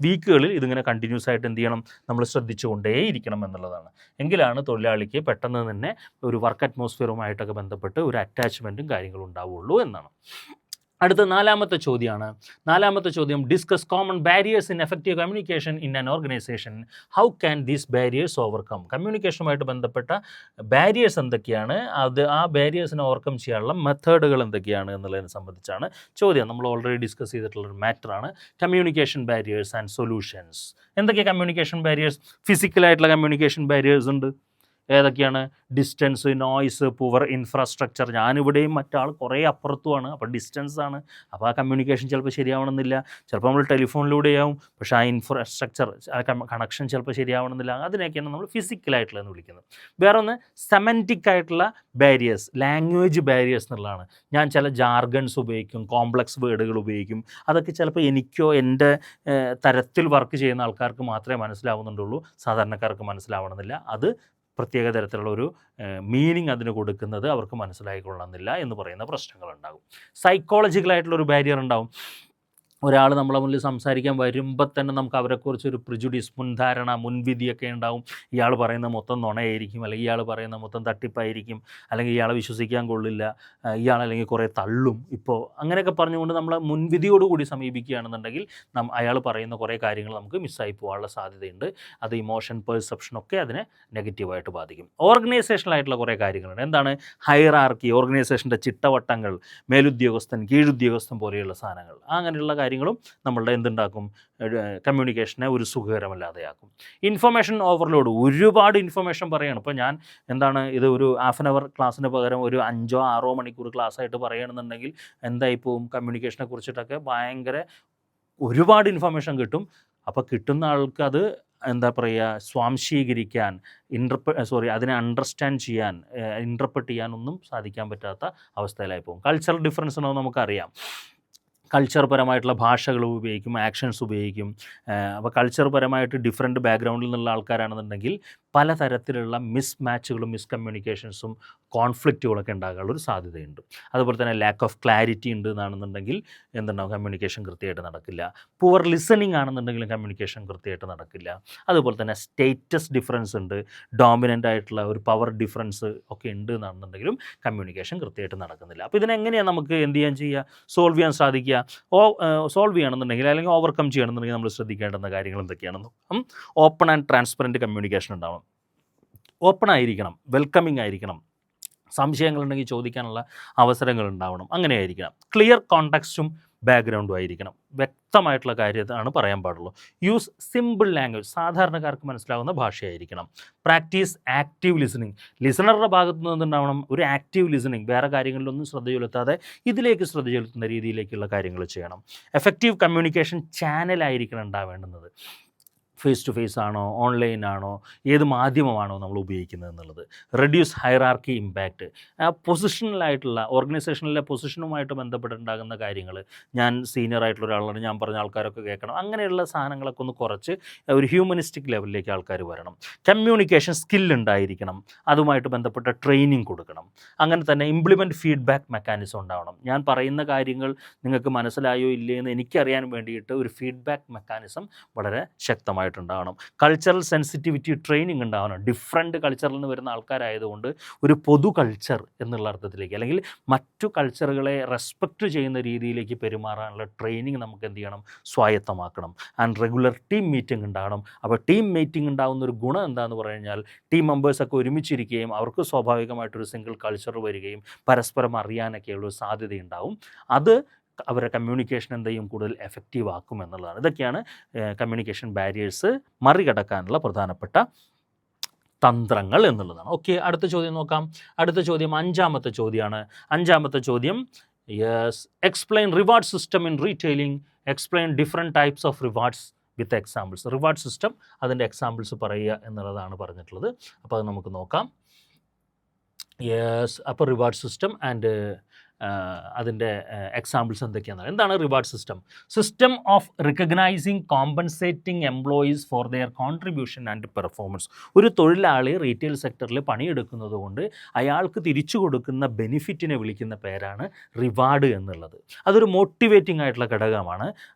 വീക്കുകളിൽ ഇതിങ്ങനെ കണ്ടിന്യൂസ് ആയിട്ട് എന്ത് ചെയ്യണം? നമ്മൾ ശ്രദ്ധിച്ചുകൊണ്ടേയിരിക്കണം എന്നുള്ളതാണ്. എങ്കിലാണ് തൊഴിലാളിക്ക് പെട്ടെന്ന് തന്നെ ഒരു വർക്ക് അറ്റ്മോസ്ഫിയറുമായിട്ടൊക്കെ ബന്ധപ്പെട്ട് ഒരു അറ്റാച്ച്മെൻറ്റും കാര്യങ്ങളും ഉണ്ടാവുള്ളൂ എന്നാണ്. അടുത്ത നാലാമത്തെ ചോദ്യം, discuss common barriers in effective communication in an organization. How can these barriers overcome? കമ്മ്യൂണിക്കേഷനുമായിട്ട് ബന്ധപ്പെട്ട ബാരിയേഴ്സ് എന്തൊക്കെയാണ്, ആ ബാരിയേഴ്സിനെ ഓവർകം ചെയ്യാനുള്ള മെത്തേഡുകൾ എന്തൊക്കെയാണ് എന്നുള്ളതിനെ സംബന്ധിച്ചാണ് ചോദ്യം. നമ്മൾ ഓൾറെഡി ഡിസ്കസ് ചെയ്തിട്ടുള്ളൊരു മാറ്ററാണ് കമ്മ്യൂണിക്കേഷൻ ബാരിയേഴ്സ് ആൻഡ് സൊല്യൂഷൻസ്. എന്തൊക്കെയാണ് കമ്മ്യൂണിക്കേഷൻ ബാരിയേഴ്സ്? ഫിസിക്കലായിട്ടുള്ള കമ്മ്യൂണിക്കേഷൻ ബാരിയേഴ്സ് ഉണ്ട്. ഏതൊക്കെയാണ്? Distance, noise, poor infrastructure. ഞാനിവിടെയും മറ്റാൾ കുറേ അപ്പുറത്തുമാണ്, അപ്പോൾ ഡിസ്റ്റൻസാണ്. അപ്പോൾ ആ കമ്മ്യൂണിക്കേഷൻ ചിലപ്പോൾ ശരിയാവണമെന്നില്ല. ചിലപ്പോൾ നമ്മൾ ടെലിഫോണിലൂടെയാവും, പക്ഷേ ആ ഇൻഫ്രാസ്ട്രക്ചർ, ആ കണക്ഷൻ ചിലപ്പോൾ ശരിയാവണമെന്നില്ല. അതിനെയൊക്കെയാണ് നമ്മൾ ഫിസിക്കലായിട്ടുള്ളതെന്ന് വിളിക്കുന്നത്. വേറെ ഒന്ന് സെമൻറ്റിക് ആയിട്ടുള്ള ബാരിയേഴ്സ്, ലാംഗ്വേജ് ബാരിയേഴ്സ് എന്നുള്ളതാണ്. ഞാൻ ചില ജാർഗൺസ് ഉപയോഗിക്കും, കോംപ്ലക്സ് വേർഡുകൾ ഉപയോഗിക്കും. അതൊക്കെ ചിലപ്പോൾ എനിക്കോ എൻ്റെ തരത്തിൽ വർക്ക് ചെയ്യുന്ന ആൾക്കാർക്ക് മാത്രമേ മനസ്സിലാവുന്നുള്ളൂ, സാധാരണക്കാർക്ക് മനസ്സിലാവണമെന്നില്ല. അത് പ്രത്യേക തരത്തിലുള്ള ഒരു മീനിങ് അതിന് കൊടുക്കുന്നത് അവർക്ക് മനസ്സിലായിക്കൊള്ളണമെന്നില്ല എന്ന് പറയുന്ന പ്രശ്നങ്ങളുണ്ടാകും. സൈക്കോളജിക്കലായിട്ടുള്ളൊരു ബാരിയർ ഉണ്ടാവും. ഒരാൾ നമ്മളെ മുന്നിൽ സംസാരിക്കാൻ വരുമ്പോൾ തന്നെ നമുക്ക് അവരെക്കുറിച്ചൊരു പ്രിജുഡീസ്, മുൻധാരണ, മുൻവിധിയൊക്കെ ഉണ്ടാവും. ഇയാൾ പറയുന്ന മൊത്തം നുണയായിരിക്കും, അല്ലെങ്കിൽ ഇയാൾ പറയുന്ന മൊത്തം തട്ടിപ്പായിരിക്കും, അല്ലെങ്കിൽ ഇയാളെ വിശ്വസിക്കാൻ കൊള്ളില്ല, ഇയാളല്ലെങ്കിൽ കുറേ തള്ളും. ഇപ്പോൾ അങ്ങനെയൊക്കെ പറഞ്ഞുകൊണ്ട് നമ്മൾ മുൻവിധിയോടുകൂടി സമീപിക്കുകയാണെന്നുണ്ടെങ്കിൽ അയാൾ പറയുന്ന കുറേ കാര്യങ്ങൾ നമുക്ക് മിസ്സായി പോകാനുള്ള സാധ്യതയുണ്ട്. അത് ഇമോഷൻ, പെർസെപ്ഷനൊക്കെ അതിനെ നെഗറ്റീവായിട്ട് ബാധിക്കും. ഓർഗനൈസേഷനിലായിട്ടുള്ള കുറേ കാര്യങ്ങളുണ്ട്. എന്താണ്? ഹൈറാർക്കി, ഓർഗനൈസേഷൻ്റെ ചിട്ടവട്ടങ്ങൾ, മേലുദ്യോഗസ്ഥൻ, കീഴുദ്യോഗസ്ഥൻ പോലെയുള്ള സാധനങ്ങൾ. അങ്ങനെയുള്ള കാര്യങ്ങളും നമ്മളുടെ എന്തുണ്ടാക്കും? കമ്മ്യൂണിക്കേഷനെ ഒരു സുഖകരമല്ലാതെയാക്കും. ഇൻഫർമേഷൻ ഓവർലോഡ്, ഒരുപാട് ഇൻഫർമേഷൻ പറയുകയാണ്. ഇപ്പോൾ ഞാൻ ഇത് ഒരു ഹാഫ് ആൻ അവർ ക്ലാസ്സിന് പകരം ഒരു 5-6 മണിക്കൂർ ക്ലാസ്സായിട്ട് പറയുകയാണെന്നുണ്ടെങ്കിൽ എന്തായിപ്പോവും? കമ്മ്യൂണിക്കേഷനെ കുറിച്ചിട്ടൊക്കെ ഭയങ്കര ഒരുപാട് ഇൻഫർമേഷൻ കിട്ടും. അപ്പോൾ കിട്ടുന്ന ആൾക്ക് അത് സ്വാംശീകരിക്കാൻ, അതിനെ അണ്ടർസ്റ്റാൻഡ് ചെയ്യാൻ, ഇൻ്റർപ്രറ്റ് ചെയ്യാനൊന്നും സാധിക്കാൻ പറ്റാത്ത അവസ്ഥയിലായി പോകും. കൾച്ചറൽ ഡിഫറൻസ് ഉണ്ടോ നമുക്കറിയാം. കൾച്ചർ പരമായിട്ടുള്ള ഭാഷകൾ ഉപയോഗിക്കും, ആക്ഷൻസ് ഉപയോഗിക്കും. അപ്പോൾ കൾച്ചർ പരമായിട്ട് ഡിഫറെൻറ്റ് ബാക്ക്ഗ്രൗണ്ടിൽ നിന്നുള്ള ആൾക്കാരാണെന്നുണ്ടെങ്കിൽ പലതരത്തിലുള്ള മിസ് മാച്ചുകളും മിസ്കമ്മ്യൂണിക്കേഷൻസും കോൺഫ്ലിക്റ്റുകളൊക്കെ ഉണ്ടാകാനുള്ളൊരു സാധ്യതയുണ്ട്. അതുപോലെ തന്നെ ലാക്ക് ഓഫ് ക്ലാരിറ്റി ഉണ്ട് എന്നാണെന്നുണ്ടെങ്കിൽ എന്തുണ്ടാവും? കമ്മ്യൂണിക്കേഷൻ കൃത്യമായിട്ട് നടക്കില്ല. പുവർ ലിസണിങ് ആണെന്നുണ്ടെങ്കിലും കമ്മ്യൂണിക്കേഷൻ കൃത്യമായിട്ട് നടക്കില്ല. അതുപോലെ തന്നെ സ്റ്റേറ്റസ് ഡിഫറൻസ് ഉണ്ട്, ഡോമിനൻ്റ് ആയിട്ടുള്ള ഒരു പവർ ഡിഫറൻസ് ഒക്കെ ഉണ്ട് എന്നാണെന്നുണ്ടെങ്കിലും കമ്മ്യൂണിക്കേഷൻ കൃത്യമായിട്ട് നടക്കുന്നില്ല. അപ്പോൾ ഇതിനെങ്ങനെയാണ് നമുക്ക് എന്ത് ചെയ്യുക? സോൾവ് ചെയ്യാൻ സാധിക്കുക? സോൾവ് ചെയ്യണമെന്നുണ്ടെങ്കിൽ അല്ലെങ്കിൽ ഓവർകം ചെയ്യണമെന്നുണ്ടെങ്കിൽ നമ്മൾ ശ്രദ്ധിക്കേണ്ടുന്ന കാര്യങ്ങൾ എന്തൊക്കെയാണെന്ന്. ഓപ്പൺ ആൻഡ് ട്രാൻസ്പെറൻറ്റ് കമ്മ്യൂണിക്കേഷൻ ഉണ്ടാവണം. ഓപ്പൺ ആയിരിക്കണം, വെൽക്കമിങ് ആയിരിക്കണം, സംശയങ്ങളുണ്ടെങ്കിൽ ചോദിക്കാനുള്ള അവസരങ്ങൾ ഉണ്ടാവണം, അങ്ങനെ ആയിരിക്കണം. ക്ലിയർ കോണ്ടെക്സ്റ്റും ബാക്ക്ഗ്രൗണ്ടും ആയിരിക്കണം. വ്യക്തമായിട്ടുള്ള കാര്യമാണ് പറയാൻ പാടുള്ളൂ. യൂസ് സിമ്പിൾ ലാംഗ്വേജ്, സാധാരണക്കാർക്ക് മനസ്സിലാവുന്ന ഭാഷയായിരിക്കണം. പ്രാക്ടീസ് ആക്റ്റീവ് ലിസണിങ്, ലിസണറുടെ ഭാഗത്തു നിന്നുണ്ടാവണം ഒരു ആക്റ്റീവ് ലിസണിങ്. വേറെ കാര്യങ്ങളിലൊന്നും ശ്രദ്ധ ചെലുത്താതെ ഇതിലേക്ക് ശ്രദ്ധ ചെലുത്തുന്ന രീതിയിലേക്കുള്ള കാര്യങ്ങൾ ചെയ്യണം. എഫക്റ്റീവ് കമ്മ്യൂണിക്കേഷൻ ചാനലായിരിക്കണം ഉണ്ടാവേണ്ടുന്നത്. ഫേസ് ടു ഫേസ് ആണോ, ഓൺലൈൻ ആണോ, ഏത് മാധ്യമമാണോ നമ്മൾ ഉപയോഗിക്കുന്നത് എന്നുള്ളത്. റെഡ്യൂസ് ഹൈറാർക്കി ഇമ്പാക്റ്റ്, പൊസിഷണലായിട്ടുള്ള ഓർഗനൈസേഷനിലെ പൊസിഷനുമായിട്ട് ബന്ധപ്പെട്ടുണ്ടാകുന്ന കാര്യങ്ങൾ, ഞാൻ സീനിയർ ആയിട്ടുള്ള ഒരാളാണ്, ഞാൻ പറഞ്ഞ ആൾക്കാരൊക്കെ കേൾക്കണം, അങ്ങനെയുള്ള സാധനങ്ങളൊക്കെ ഒന്ന് കുറച്ച് ഒരു ഹ്യൂമനിസ്റ്റിക് ലെവലിലേക്ക് ആൾക്കാർ വരണം. കമ്മ്യൂണിക്കേഷൻ സ്കില്ലുണ്ടായിരിക്കണം, അതുമായിട്ട് ബന്ധപ്പെട്ട ട്രെയിനിങ് കൊടുക്കണം. അങ്ങനെ തന്നെ ഇംപ്ലിമെൻറ്റ് ഫീഡ്ബാക്ക് മെക്കാനിസം ഉണ്ടാവണം. ഞാൻ പറയുന്ന കാര്യങ്ങൾ നിങ്ങൾക്ക് മനസ്സിലായോ ഇല്ലേ എന്ന് എനിക്കറിയാൻ വേണ്ടിയിട്ട് ഒരു ഫീഡ്ബാക്ക് മെക്കാനിസം വളരെ ശക്തമായിട്ടുണ്ടാവണം. കൾച്ചറൽ സെൻസിറ്റിവിറ്റി ട്രെയിനിങ് ഉണ്ടാവണം. ഡിഫറെൻറ്റ് കൾച്ചറിൽ നിന്ന് വരുന്ന ആൾക്കാരായതുകൊണ്ട് ഒരു പൊതു കൾച്ചർ എന്നുള്ള അർത്ഥത്തിലേക്ക്, അല്ലെങ്കിൽ മറ്റു കൾച്ചറുകളെ റെസ്പെക്റ്റ് ചെയ്യുന്ന രീതിയിലേക്ക് പെരുമാറാനുള്ള ട്രെയിനിങ് നമുക്ക് എന്ത് ചെയ്യണം? സ്വായത്തമാക്കണം. ആൻഡ് റെഗുലർ ടീം മീറ്റിംഗ് ഉണ്ടാവണം. അപ്പോൾ ടീം മീറ്റിംഗ് ഉണ്ടാകുന്ന ഒരു ഗുണം എന്താണെന്ന് പറഞ്ഞു കഴിഞ്ഞാൽ ടീം മെമ്പേഴ്സൊക്കെ ഒരുമിച്ചിരിക്കുകയും അവർക്ക് സ്വാഭാവികമായിട്ടൊരു സിംഗിൾ കൾച്ചർ വരികയും പരസ്പരം അറിയാനൊക്കെയുള്ള ഒരു സാധ്യതയുണ്ടാവും. അത് അവരുടെ കമ്മ്യൂണിക്കേഷൻ എന്തെയും കൂടുതൽ എഫക്റ്റീവ് ആക്കും എന്നുള്ളതാണ്. ഇതൊക്കെയാണ് കമ്മ്യൂണിക്കേഷൻ ബാരിയേഴ്സ് മറികടക്കാനുള്ള പ്രധാനപ്പെട്ട തന്ത്രങ്ങൾ എന്നുള്ളതാണ്. ഓക്കെ, അടുത്ത ചോദ്യം നോക്കാം. അടുത്ത ചോദ്യം അഞ്ചാമത്തെ ചോദ്യം yes, explain reward system in retailing, explain different types of rewards with examples. Reward system, അതിൻ്റെ എക്സാമ്പിൾസ് പറയുക എന്നുള്ളതാണ് പറഞ്ഞിട്ടുള്ളത്. അപ്പോൾ അത് നമുക്ക് നോക്കാം. യെസ്, അപ്പോൾ റിവാർഡ് സിസ്റ്റം ആൻഡ് അതിൻ്റെ എക്സാമ്പിൾസ് എന്തൊക്കെയാണ്. എന്താണ് reward system? System of റിക്കഗ്നൈസിങ് compensating employees for their contribution and performance. ഒരു തൊഴിലാളി റീറ്റെയിൽ സെക്ടറിൽ പണിയെടുക്കുന്നത് കൊണ്ട് അയാൾക്ക് തിരിച്ചു കൊടുക്കുന്ന ബെനിഫിറ്റിനെ വിളിക്കുന്ന പേരാണ് റിവാർഡ് എന്നുള്ളത്. അതൊരു മോട്ടിവേറ്റിംഗ് ആയിട്ടുള്ള ഘടകമാണ്.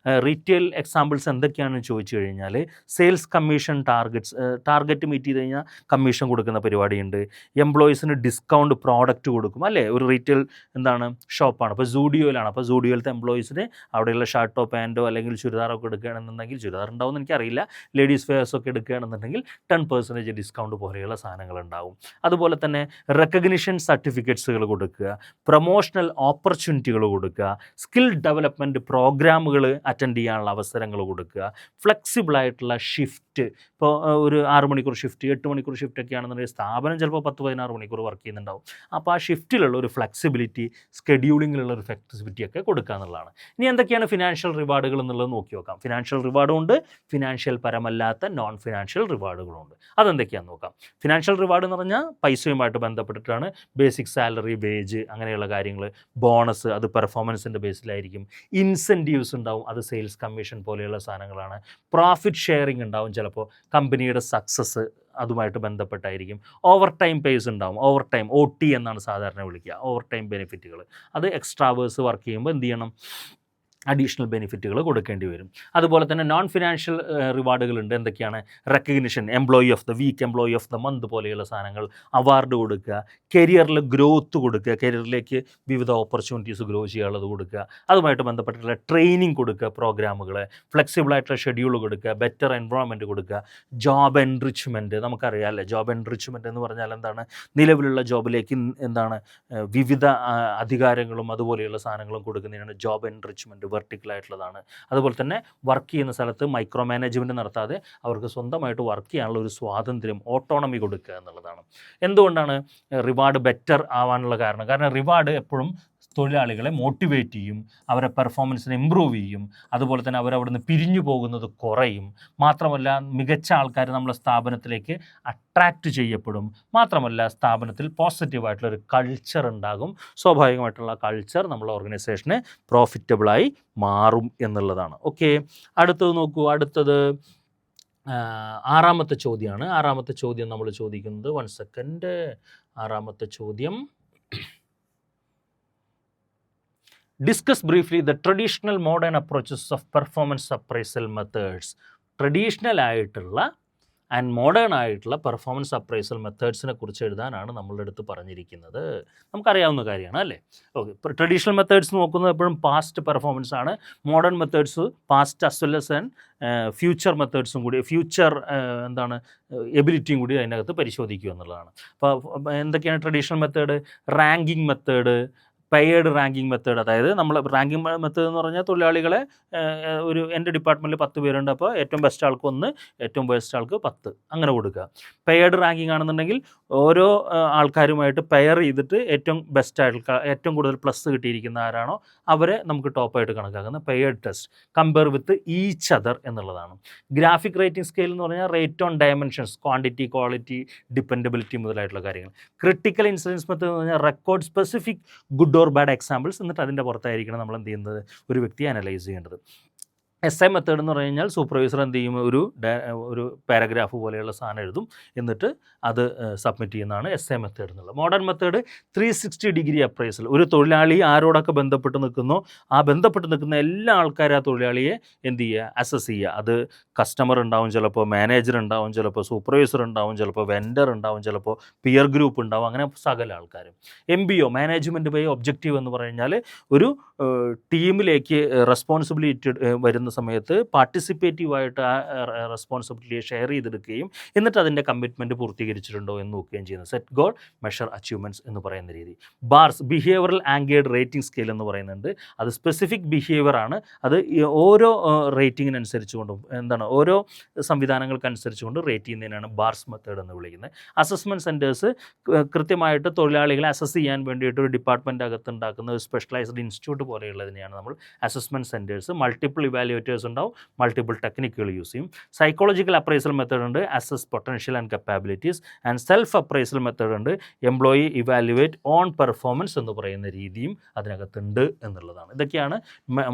റീറ്റെയിൽ എക്സാമ്പിൾസ് എന്തൊക്കെയാണെന്ന് ചോദിച്ചു കഴിഞ്ഞാൽ സെയിൽസ് കമ്മീഷൻ, ടാർഗറ്റ് മീറ്റ് ചെയ്ത് കഴിഞ്ഞാൽ കമ്മീഷൻ കൊടുക്കുന്ന പരിപാടിയുണ്ട്. എംപ്ലോയീസിന് ഡിസ്കൗണ്ട് പ്രോഡക്റ്റ് കൊടുക്കും, അല്ലേ? ഒരു റീറ്റെയിൽ ഷോപ്പാണ്, അപ്പോൾ സൂഡിയോയിലാണ്. അപ്പോൾ സൂഡിയോയിലത്തെ എംപ്ലോയീസിന് അവിടെയുള്ള ഷർട്ടോ പാൻറ്റോ അല്ലെങ്കിൽ ചുരിദാറൊക്കെ എടുക്കുകയാണെന്നുണ്ടെങ്കിൽ, ചുരിദാർ ഉണ്ടാവുമെന്ന് എനിക്കറിയില്ല, ലേഡീസ് വെയേഴ്സൊക്കെ എടുക്കുകയാണെന്നുണ്ടെങ്കിൽ 10% ഡിസ്കൗണ്ട് പോലെയുള്ള സാധനങ്ങൾ ഉണ്ടാവും. അതുപോലെ തന്നെ റെക്കഗ്നിഷൻ സർട്ടിഫിക്കറ്റ്സുകൾ കൊടുക്കുക, പ്രൊമോഷണൽ ഓപ്പർച്യൂണിറ്റികൾ കൊടുക്കുക, സ്കിൽ ഡെവലപ്മെൻറ്റ് പ്രോഗ്രാമുകൾ അറ്റൻഡ് ചെയ്യാനുള്ള അവസരങ്ങൾ കൊടുക്കുക, ഫ്ലെക്സിബിളായിട്ടുള്ള ഷിഫ്റ്റ്, ഇപ്പോൾ ഒരു 6 മണിക്കൂർ ഷിഫ്റ്റ്, 8 മണിക്കൂർ ഷിഫ്റ്റ് ഒക്കെ ആണെന്നുണ്ടെങ്കിൽ സ്ഥാപനം ചിലപ്പോൾ 10-16 മണിക്കൂർ വർക്ക് ചെയ്യുന്നുണ്ടാവും. അപ്പോൾ ആ ഷിഫ്റ്റിലുള്ള ഒരു ഫ്ലെക്സിബിലിറ്റി, സ്കെഡ്യൂളിങ്ങിലുള്ള ഒരു ഫ്ലെക്സിബിലിറ്റി ഒക്കെ കൊടുക്കുക എന്നുള്ളതാണ്. ഇനി എന്തൊക്കെയാണ് ഫിനാൻഷ്യൽ റിവാർഡുകൾ എന്നുള്ളത് നോക്കി നോക്കാം. ഫിനാൻഷ്യൽ റിവാർഡും ഉണ്ട്, ഫിനാൻഷ്യൽ പരമല്ലാത്ത നോൺ ഫിനാൻഷ്യൽ റിവാർഡുകളുണ്ട്. അതെന്തൊക്കെയാണെന്ന് നോക്കാം. ഫിനാൻഷ്യൽ റിവാർഡ് എന്ന് പറഞ്ഞാൽ പൈസയുമായിട്ട് ബന്ധപ്പെട്ടിട്ടാണ്. ബേസിക് സാലറി, വേജ്, അങ്ങനെയുള്ള കാര്യങ്ങൾ, ബോണസ്, അത് പെർഫോമൻസിൻ്റെ ബേസിലായിരിക്കും. ഇൻസെൻറ്റീവ്സ് ഉണ്ടാവും, അത് സെയിൽസ് കമ്മീഷൻ പോലെയുള്ള സാധനങ്ങളാണ്. പ്രോഫിറ്റ് ഷെയറിംഗ് ഉണ്ടാവും, ചിലപ്പോൾ കമ്പനിയുടെ സക്സസ് അതുമായിട്ട് ബന്ധപ്പെട്ടായിരിക്കും. ഓവർ ടൈം പേസ് ഉണ്ടാവും. ഓവർ ടൈം OT എന്നാണ് സാധാരണ വിളിക്കുക. ഓവർ ടൈം ബെനിഫിറ്റുകൾ, അത് എക്സ്ട്രാ അവേഴ്സ് വർക്ക് ചെയ്യുമ്പോൾ എന്ത് ചെയ്യണം, അഡീഷണൽ ബെനിഫിറ്റുകൾ കൊടുക്കേണ്ടി വരും. അതുപോലെ തന്നെ നോൺ ഫിനാൻഷ്യൽ റിവാർഡുകളുണ്ട്. എന്തൊക്കെയാണ്? Recognition, employee of the week, employee of the month പോലെയുള്ള സാധനങ്ങൾ, അവാർഡ് കൊടുക്കുക, കരിയറിൽ ഗ്രോത്ത് കൊടുക്കുക, കരിയറിലേക്ക് വിവിധ ഓപ്പർച്യൂണിറ്റീസ് ഗ്രോ ചെയ്യാനുള്ളത് കൊടുക്കുക, അതുമായിട്ട് ബന്ധപ്പെട്ടിട്ടുള്ള ട്രെയിനിങ് കൊടുക്കുക, പ്രോഗ്രാമുകൾ, ഫ്ലെക്സിബിളായിട്ടുള്ള ഷെഡ്യൂൾ കൊടുക്കുക, ബെറ്റർ എൻവയോൺമെൻറ്റ് കൊടുക്കുക, ജോബ് എൻറിച്ച്മെൻറ്റ്. നമുക്കറിയാമല്ലേ ജോബ് എൻറിച്ച്മെൻറ്റ് എന്ന് പറഞ്ഞാൽ എന്താണ്? നിലവിലുള്ള ജോബിലേക്ക് എന്താണ് വിവിധ അധികാരങ്ങളും അതുപോലെയുള്ള സാധനങ്ങളും കൊടുക്കുന്നതിനാണ് ജോബ് എൻറിച്ച്മെൻറ്റ്. വെർട്ടിക്കലായിട്ടുള്ളതാണ്. അതുപോലെ തന്നെ വർക്ക് ചെയ്യുന്ന സ്ഥലത്ത് മൈക്രോ മാനേജ്മെൻറ്റ് നടത്താതെ അവർക്ക് സ്വന്തമായിട്ട് വർക്ക് ചെയ്യാനുള്ള ഒരു സ്വാതന്ത്ര്യം, ഓട്ടോണമി കൊടുക്കുക എന്നുള്ളതാണ്. എന്തുകൊണ്ടാണ് റിവാർഡ് ബെറ്റർ ആവാനുള്ള കാരണം? കാരണം റിവാർഡ് എപ്പോഴും തൊഴിലാളികളെ മോട്ടിവേറ്റ് ചെയ്യും, അവരെ പെർഫോമൻസിനെ ഇമ്പ്രൂവ് ചെയ്യും, അതുപോലെ തന്നെ അവരവിടുന്ന് പിരിഞ്ഞു പോകുന്നത് കുറയും. മാത്രമല്ല മികച്ച ആൾക്കാർ നമ്മളെ സ്ഥാപനത്തിലേക്ക് അട്രാക്റ്റ് ചെയ്യപ്പെടും. മാത്രമല്ല സ്ഥാപനത്തിൽ പോസിറ്റീവായിട്ടുള്ളൊരു കൾച്ചർ ഉണ്ടാകും. സ്വാഭാവികമായിട്ടുള്ള കൾച്ചർ നമ്മളെ ഓർഗനൈസേഷന് പ്രോഫിറ്റബിളായി മാറും എന്നുള്ളതാണ്. ഓക്കെ, അടുത്തത് നോക്കൂ. അടുത്തത് 6ാമത്തെ ചോദ്യമാണ്. 6ാമത്തെ ചോദ്യം നമ്മൾ ചോദിക്കുന്നത്, 1 സെക്കൻഡ്. 6ാമത്തെ ചോദ്യം, discuss briefly the traditional modern approaches of performance appraisal methods. Traditional ആയിട്ടുള്ള ആൻഡ് മോഡേൺ ആയിട്ടുള്ള പെർഫോമൻസ് അപ്രൈസൽ മെത്തേഡ്സിനെ കുറിച്ച് എഴുതാനാണ് നമ്മളുടെ അടുത്ത് പറഞ്ഞിരിക്കുന്നത്. നമുക്കറിയാവുന്ന കാര്യമാണ് അല്ലേ? ഓക്കെ, ഇപ്പോൾ ട്രഡീഷണൽ മെത്തേഡ്സ് നോക്കുന്നത് എപ്പോഴും പാസ്റ്റ് പെർഫോമൻസ് ആണ്. Modern methods past as well as and future മെത്തേഡ്സും കൂടി, ഫ്യൂച്ചർ എബിലിറ്റിയും കൂടി അതിനകത്ത് പരിശോധിക്കുക എന്നുള്ളതാണ്. അപ്പോൾ എന്തൊക്കെയാണ് traditional method? Ranking method, paired ranking method. അതായത് നമ്മൾ റാങ്കിങ് മെത്തേഡ് എന്ന് പറഞ്ഞാൽ തൊഴിലാളികളെ ഒരു എൻ്റെ ഡിപ്പാർട്ട്മെൻറ്റിൽ 10 പേരുണ്ട്, അപ്പോൾ ഏറ്റവും ബെസ്റ്റ് ആൾക്ക് 1, ഏറ്റവും ബെസ്റ്റ് ആൾക്ക് 10 അങ്ങനെ കൊടുക്കുക. പെയ്ഡ് റാങ്കിങ് ആണെന്നുണ്ടെങ്കിൽ ഓരോ ആൾക്കാരുമായിട്ട് പെയർ ചെയ്തിട്ട് ഏറ്റവും ബെസ്റ്റ് ആയിട്ട് ഏറ്റവും കൂടുതൽ പ്ലസ് കിട്ടിയിരിക്കുന്ന ആരാണോ അവരെ നമുക്ക് ടോപ്പായിട്ട് കണക്കാക്കുന്ന paired test. Compare with each other എന്നുള്ളതാണ്. ഗ്രാഫിക് റേറ്റിംഗ് സ്കെയിൽ എന്ന് പറഞ്ഞാൽ rate on dimensions, quantity, quality, dependability മുതലായിട്ടുള്ള കാര്യങ്ങൾ. ക്രിട്ടിക്കൽ ഇൻസിഡൻസ് മെത്തേഡ് എന്ന് പറഞ്ഞാൽ record specific good or bad examples, എന്നിട്ട് അതിൻ്റെ പുറത്തായിരിക്കണം നമ്മൾ എന്ത് ചെയ്യുന്നത്, ഒരു വ്യക്തിയെ അനലൈസ് ചെയ്യേണ്ടത്. SI മെത്തേഡ് എന്ന് പറഞ്ഞു കഴിഞ്ഞാൽ സൂപ്പർവൈസർ എന്ത് ചെയ്യും, ഒരു പാരഗ്രാഫ് പോലെയുള്ള സാധനം എഴുതും, എന്നിട്ട് അത് സബ്മിറ്റ് ചെയ്യുന്നതാണ് SI മെത്തേഡ് എന്നുള്ളത്. Modern method 360 degree appraisal. ഒരു തൊഴിലാളി ആരോടൊക്കെ ബന്ധപ്പെട്ട് നിൽക്കുന്നോ ആ ബന്ധപ്പെട്ട് നിൽക്കുന്ന എല്ലാ ആൾക്കാരും ആ തൊഴിലാളിയെ എന്ത് ചെയ്യുക, അസസ് ചെയ്യുക. അത് കസ്റ്റമർ ഉണ്ടാവും, ചിലപ്പോൾ മാനേജർ ഉണ്ടാവും, ചിലപ്പോൾ സൂപ്പർവൈസർ ഉണ്ടാവും, ചിലപ്പോൾ വെൻഡർ ഉണ്ടാവും, ചിലപ്പോൾ പിയർ ഗ്രൂപ്പ് ഉണ്ടാവും, അങ്ങനെ സകല ആൾക്കാരും. MBO മാനേജ്മെൻറ്റ് ബൈ ഒബ്ജക്റ്റീവ് എന്ന് പറഞ്ഞാൽ ഒരു ടീമിലേക്ക് റെസ്പോൺസിബിലിറ്റി വരുന്ന സമയത്ത് പാർട്ടിസിപ്പേറ്റീവായിട്ട് ആ റെസ്പോൺസിബിലിറ്റിയെ ഷെയർ ചെയ്തെടുക്കുകയും എന്നിട്ട് അതിൻ്റെ കമ്മിറ്റ്മെൻറ്റ് പൂർത്തീകരിച്ചിട്ടുണ്ടോ എന്ന് നോക്കുകയും ചെയ്യുന്നത്. സെറ്റ് ഗോൾ, മെഷർ അച്ചീവ്മെൻറ്റ്സ് എന്ന് പറയുന്ന രീതി. Bars, behavioural anchored rating scale എന്ന് പറയുന്നുണ്ട്. അത് സ്പെസിഫിക് ബിഹേവിയറാണ്. അത് ഓരോ റേറ്റിങ്ങിനനുസരിച്ചുകൊണ്ടും ഓരോ സംവിധാനങ്ങൾക്കനുസരിച്ചുകൊണ്ട് റേറ്റ് ചെയ്യുന്നതിനാണ് ബാർസ് മെത്തേഡ് എന്ന് വിളിക്കുന്നത്. അസസ്മെൻറ്റ് സെൻറ്റേഴ്സ് കൃത്യമായിട്ട് തൊഴിലാളികളെ അസസ് ചെയ്യാൻ വേണ്ടിയിട്ട് ഒരു ഡിപ്പാർട്ട്മെൻറ്റ് അകത്ത് ഉണ്ടാക്കുന്ന ഒരു സ്പെഷ്യലൈസ്ഡ് ഇൻസ്റ്റിറ്റ്യൂട്ട് പോലെയുള്ളതിനെയാണ് നമ്മൾ അസസ്മെൻറ്റ് സെൻറ്റേഴ്സ്. മൾട്ടിപ്പിൾ ഇവാലുവേറ്റേഴ്സ് ഉണ്ടാവും, മൾട്ടിപ്പിൾ ടെക്നിക്കുകൾ യൂസ് ചെയ്യും. സൈക്കോളജിക്കൽ അപ്രൈസൽ മെത്തേഡ് ഉണ്ട്, assess potential and capabilities. And self appraisal method ഉണ്ട്, എംപ്ലോയി ഇവാലുവേറ്റ് ഓൺ പെർഫോമൻസ് എന്ന് പറയുന്ന രീതിയും അതിനകത്തുണ്ട് എന്നുള്ളതാണ്. ഇതൊക്കെയാണ്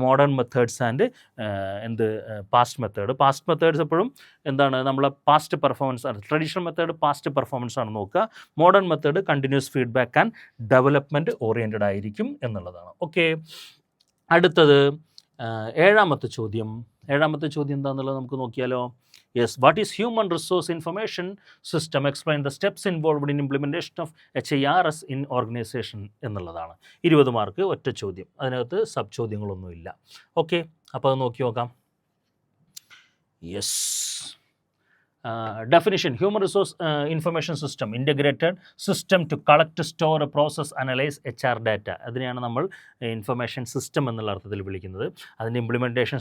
modern methods and past method. Past methods എപ്പോഴും നമ്മളെ പാസ്റ്റ് പെർഫോമൻസ് ആണ്. ട്രഡീഷണൽ മെത്തേഡ് പാസ്റ്റ് പെർഫോമൻസ് ആണ് നോക്കുക. Modern method continuous feedback and development oriented ആയിരിക്കും എന്നുള്ളതാണ്. ഓക്കെ, അടുത്തത് 7ാമത്തെ ചോദ്യം. ഏഴാമത്തെ ചോദ്യം എന്താണെന്നുള്ളത് നമുക്ക് നോക്കിയാലോ. Yes, what is human resource information system, explain the steps involved in implementation of HIRS in organisation എന്നുള്ളതാണ്. 20 മാർക്ക് ഒറ്റ ചോദ്യം, അതിനകത്ത് സബ് ചോദ്യങ്ങളൊന്നുമില്ല. ഓക്കെ, അപ്പോൾ അത് നോക്കി നോക്കാം. Yes, definition, human resource information system, integrated system to collect, store, process, analyze HR data. അതിനെയാണ് നമ്മൾ ഇൻഫർമേഷൻ സിസ്റ്റം എന്നുള്ള അർത്ഥത്തിൽ വിളിക്കുന്നത്. അതിൻ്റെ ഇംപ്ലിമെൻറ്റേഷൻ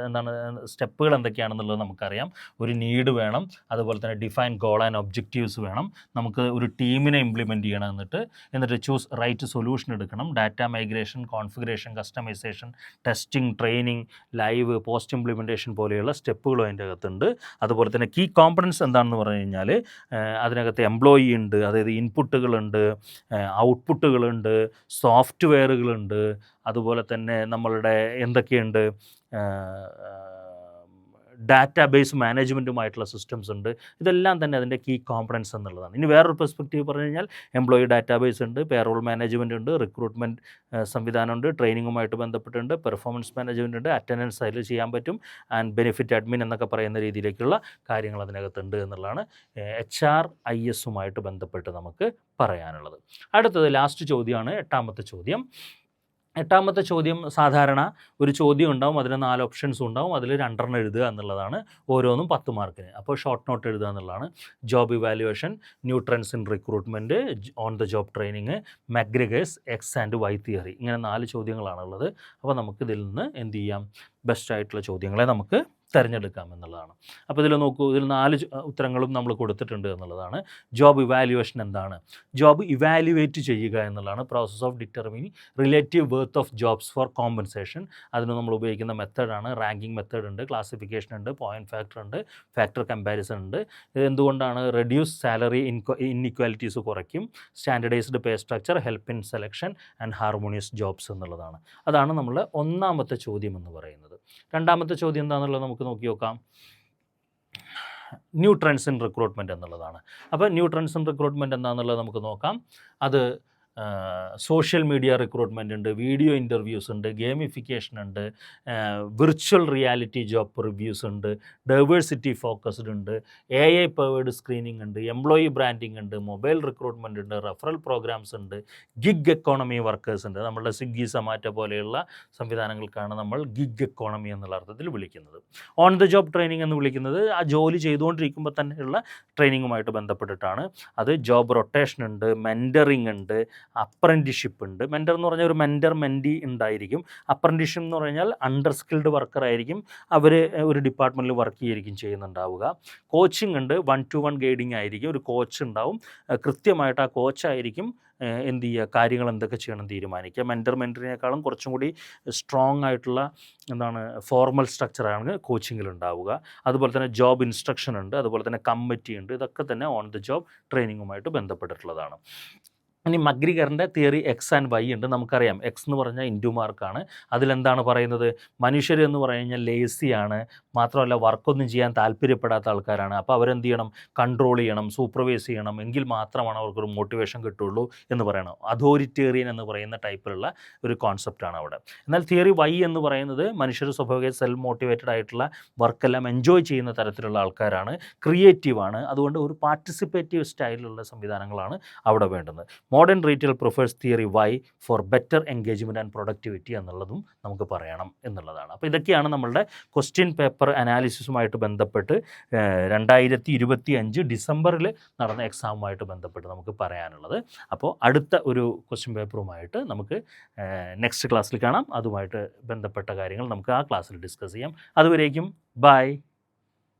എന്താണ്, സ്റ്റെപ്പുകൾ എന്തൊക്കെയാണെന്നുള്ളത് നമുക്കറിയാം. ഒരു നീഡ് വേണം, അതുപോലെ തന്നെ ഡിഫൈൻ ഗോൾ ആൻഡ് ഒബ്ജക്റ്റീവ്സ് വേണം, നമുക്ക് ഒരു ടീമിനെ ഇംപ്ലിമെൻറ്റ് ചെയ്യണം, എന്നിട്ട് ചൂസ് റൈറ്റ് സൊല്യൂഷൻ എടുക്കണം, data migration, configuration, customisation, testing, training, live, post implementation പോലെയുള്ള സ്റ്റെപ്പുകളും അതിൻ്റെ അകത്തുണ്ട്. അതുപോലെ തന്നെ കീ കോമ്പണൻസ് എന്താണെന്ന് പറഞ്ഞു കഴിഞ്ഞാൽ അതിനകത്ത് എംപ്ലോയി ഉണ്ട്, അതായത് ഇൻപുട്ടുകളുണ്ട്, ഔട്ട്പുട്ടുകളുണ്ട്, സോഫ്റ്റ്വെയറുകളുണ്ട്, അതുപോലെ തന്നെ നമ്മളുടെ എന്തൊക്കെയുണ്ട്, ഡാറ്റാബേസ് മാനേജ്മെൻറ്റുമായിട്ടുള്ള സിസ്റ്റംസ് ഉണ്ട്. ഇതെല്ലാം തന്നെ അതിൻ്റെ കീ കോമ്പണൻസ് എന്നുള്ളതാണ്. ഇനി വേറൊരു പെർസ്പെക്റ്റീവ് പറഞ്ഞു കഴിഞ്ഞാൽ എംപ്ലോയി ഡാറ്റാബേസ് ഉണ്ട്, പേറോൾ മാനേജ്മെൻറ്റ് ഉണ്ട്, റിക്രൂട്ട്മെൻറ്റ് സംവിധാനമുണ്ട്, ട്രെയിനിങ്ങുമായിട്ട് ബന്ധപ്പെട്ടുണ്ട്, പെർഫോമൻസ് മാനേജ്മെൻറ്റ് ഉണ്ട്, അറ്റൻഡൻസ് അതിൽ ചെയ്യാൻ പറ്റും, ആൻഡ് ബെനിഫിറ്റ് അഡ്മിൻ എന്നൊക്കെ പറയുന്ന രീതിയിലേക്കുള്ള കാര്യങ്ങൾ അതിനകത്തുണ്ട് എന്നുള്ളതാണ് HRISുമായിട്ട് ബന്ധപ്പെട്ട് നമുക്ക് പറയാനുള്ളത്. അടുത്തത് ലാസ്റ്റ് ചോദ്യമാണ്, എട്ടാമത്തെ ചോദ്യം. എട്ടാമത്തെ ചോദ്യം സാധാരണ ഒരു ചോദ്യം ഉണ്ടാവും, അതിന് 4 ഓപ്ഷൻസ് ഉണ്ടാവും, അതിൽ 2 എണ്ണം എഴുതുക എന്നുള്ളതാണ്, ഓരോന്നും 10 മാർക്കിന്. അപ്പോൾ ഷോർട്ട് നോട്ട് എഴുതുക എന്നുള്ളതാണ്. Job evaluation, new trends in recruitment, on the job training, McGregor's, X and Y theory, ഇങ്ങനെ 4 ചോദ്യങ്ങളാണുള്ളത്. അപ്പോൾ നമുക്കിതിൽ നിന്ന് എന്ത് ചെയ്യാം, ബെസ്റ്റായിട്ടുള്ള ചോദ്യങ്ങളെ നമുക്ക് തിരഞ്ഞെടുക്കാം എന്നുള്ളതാണ്. അപ്പോൾ ഇതിൽ നോക്കൂ, ഇതിൽ 4 ഉത്തരങ്ങളും നമ്മൾ കൊടുത്തിട്ടുണ്ട് എന്നുള്ളതാണ്. ജോബ് ഇവാലുവേഷൻ എന്താണ്? ജോബ് ഇവാലുവേറ്റ് ചെയ്യുക എന്നുള്ളതാണ്. Process of determining relative worth of jobs for compensation. അതിന് നമ്മൾ ഉപയോഗിക്കുന്ന മെത്തേഡാണ് റാങ്കിങ് മെത്തേഡ് ഉണ്ട്, ക്ലാസിഫിക്കേഷൻ ഉണ്ട്, പോയിൻറ്റ് ഫാക്ടർ ഉണ്ട്, ഫാക്ടർ കമ്പാരിസൺ ഉണ്ട്. എന്തുകൊണ്ടാണ്? റെഡ്യൂസ് സാലറി ഇൻഇക്വാലിറ്റീസ് കുറയ്ക്കും, standardised pay structure, help in selection and harmonious jobs എന്നുള്ളതാണ്. അതാണ് നമ്മളുടെ ഒന്നാമത്തെ ചോദ്യം എന്ന് പറയുന്നത്. രണ്ടാമത്തെ ചോദ്യം എന്താണെന്നുള്ളത് നമുക്ക് നോക്കി നോക്കാം. ന്യൂ ട്രെൻഡ്സ് ഇൻ റിക്രൂട്ട്മെൻറ്റ് എന്നുള്ളതാണ്. അപ്പോൾ ന്യൂ ട്രെൻഡ്സ് ഇൻ റിക്രൂട്ട്മെൻറ്റ് എന്താണെന്നുള്ളത് നമുക്ക് നോക്കാം. അത് സോഷ്യൽ മീഡിയ റിക്രൂട്ട്മെൻ്റ് ഉണ്ട്, വീഡിയോ ഇൻ്റർവ്യൂസ് ഉണ്ട്, ഗെയിമിഫിക്കേഷൻ ഉണ്ട്, വിർച്വൽ റിയാലിറ്റി ജോബ് റിവ്യൂസ് ഉണ്ട്, ഡൈവേഴ്സിറ്റി ഫോക്കസ്ഡ് ഉണ്ട്, AI പവേർഡ് സ്ക്രീനിങ് ഉണ്ട്, എംപ്ലോയി ബ്രാൻഡിങ് ഉണ്ട്, മൊബൈൽ റിക്രൂട്ട്മെൻ്റ് ഉണ്ട്, റെഫറൽ പ്രോഗ്രാംസ് ഉണ്ട്, ഗിഗ് എക്കോണമി വർക്കേഴ്സ് ഉണ്ട്. നമ്മളുടെ സ്വിഗ്ഗി സൊമാറ്റോ പോലെയുള്ള സംവിധാനങ്ങൾക്കാണ് നമ്മൾ ഗിഗ് എക്കോണമി എന്നുള്ള അർത്ഥത്തിൽ വിളിക്കുന്നത്. ഓൺ ദ ജോബ് ട്രെയിനിങ് എന്ന് വിളിക്കുന്നത് ആ ജോലി ചെയ്തുകൊണ്ടിരിക്കുമ്പോൾ തന്നെയുള്ള ട്രെയിനിങ്ങുമായിട്ട് ബന്ധപ്പെട്ടിട്ടാണ്. അത് ജോബ് റൊട്ടേഷൻ ഉണ്ട്, മെൻറ്ററിങ് ഉണ്ട്, അപ്രൻറ്റിഷിപ്പ് ഉണ്ട്. മെൻറ്റർ എന്ന് പറഞ്ഞാൽ ഒരു മെൻറ്റർ മെൻറ്റി ഉണ്ടായിരിക്കും. അപ്രൻറ്റിഷിപ്പ് എന്ന് പറഞ്ഞാൽ അണ്ടർ സ്കിൽഡ് വർക്കർ ആയിരിക്കും, അവർ ഒരു ഡിപ്പാർട്ട്മെൻറ്റിൽ വർക്ക് ചെയ്യുകയും ചെയ്യുന്നുണ്ടാവുക. കോച്ചിങ് ഉണ്ട്, 1-to-1 ഗൈഡിങ് ആയിരിക്കും, ഒരു കോച്ച് ഉണ്ടാവും, കൃത്യമായിട്ട് ആ കോച്ചായിരിക്കും എന്ത് ചെയ്യുക, കാര്യങ്ങൾ എന്തൊക്കെ ചെയ്യണം തീരുമാനിക്കുക. മെൻറ്ററിനേക്കാളും കുറച്ചും കൂടി സ്ട്രോങ് ആയിട്ടുള്ള എന്താണ് ഫോർമൽ സ്ട്രക്ചറാണ് കോച്ചിങ്ങിൽ ഉണ്ടാവുക. അതുപോലെ തന്നെ ജോബ് ഇൻസ്ട്രക്ഷൻ ഉണ്ട്, അതുപോലെ തന്നെ കമ്മിറ്റി ഉണ്ട്. ഇതൊക്കെ തന്നെ ഓൺ ദ ജോബ് ട്രെയിനിങ്ങുമായിട്ട് ബന്ധപ്പെട്ടിട്ടുള്ളതാണ്. ഇനി മഗ്രിഗറിൻ്റെ തിയറി X ആൻഡ് Y ഉണ്ട്. നമുക്കറിയാം X എന്ന് പറഞ്ഞാൽ ഇൻറ്റു മാർക്കാണ്. അതിലെന്താണ് പറയുന്നത്? മനുഷ്യർ എന്ന് പറഞ്ഞു കഴിഞ്ഞാൽ ലേസിയാണ്, മാത്രമല്ല വർക്കൊന്നും ചെയ്യാൻ താല്പര്യപ്പെടാത്ത ആൾക്കാരാണ്. അപ്പോൾ അവരെന്ത് ചെയ്യണം? കൺട്രോൾ ചെയ്യണം, സൂപ്പർവൈസ് ചെയ്യണം, എങ്കിൽ മാത്രമാണ് അവർക്കൊരു മോട്ടിവേഷൻ കിട്ടുള്ളൂ എന്ന് പറയണം. അതോറിറ്റേറിയൻ എന്ന് പറയുന്ന ടൈപ്പിലുള്ള ഒരു കോൺസെപ്റ്റാണ് അവിടെ. എന്നാൽ തിയറി Y എന്ന് പറയുന്നത് മനുഷ്യർ സ്വാഭാവിക സെൽഫ് മോട്ടിവേറ്റഡ് ആയിട്ടുള്ള വർക്കെല്ലാം എൻജോയ് ചെയ്യുന്ന തരത്തിലുള്ള ആൾക്കാരാണ്, ക്രിയേറ്റീവാണ്. അതുകൊണ്ട് ഒരു പാർട്ടിസിപ്പേറ്റീവ് സ്റ്റൈലിലുള്ള സംവിധാനങ്ങളാണ് അവിടെ വേണ്ടുന്നത്. Modern retail prefers theory Y four better engagement and productivity എന്നുള്ളതും നമുക്ക് പറയണം എന്നുള്ളതാണ്. അപ്പോൾ ഇതൊക്കെയാണ് നമ്മളുടെ ക്വസ്റ്റ്യൻ പേപ്പർ അനാലിസിസുമായിട്ട് ബന്ധപ്പെട്ട് 2025 ഡിസംബറിൽ നടന്ന എക്സാമുമായിട്ട് ബന്ധപ്പെട്ട് നമുക്ക് പറയാനുള്ളത്. അപ്പോൾ അടുത്ത ഒരു ക്വസ്റ്റ്യൻ പേപ്പറുമായിട്ട് നമുക്ക് നെക്സ്റ്റ് ക്ലാസ്സിൽ കാണാം. അതുമായിട്ട് ബന്ധപ്പെട്ട കാര്യങ്ങൾ നമുക്ക് ആ ക്ലാസ്സിൽ ഡിസ്കസ് ചെയ്യാം. അതുവരേക്കും ബൈ.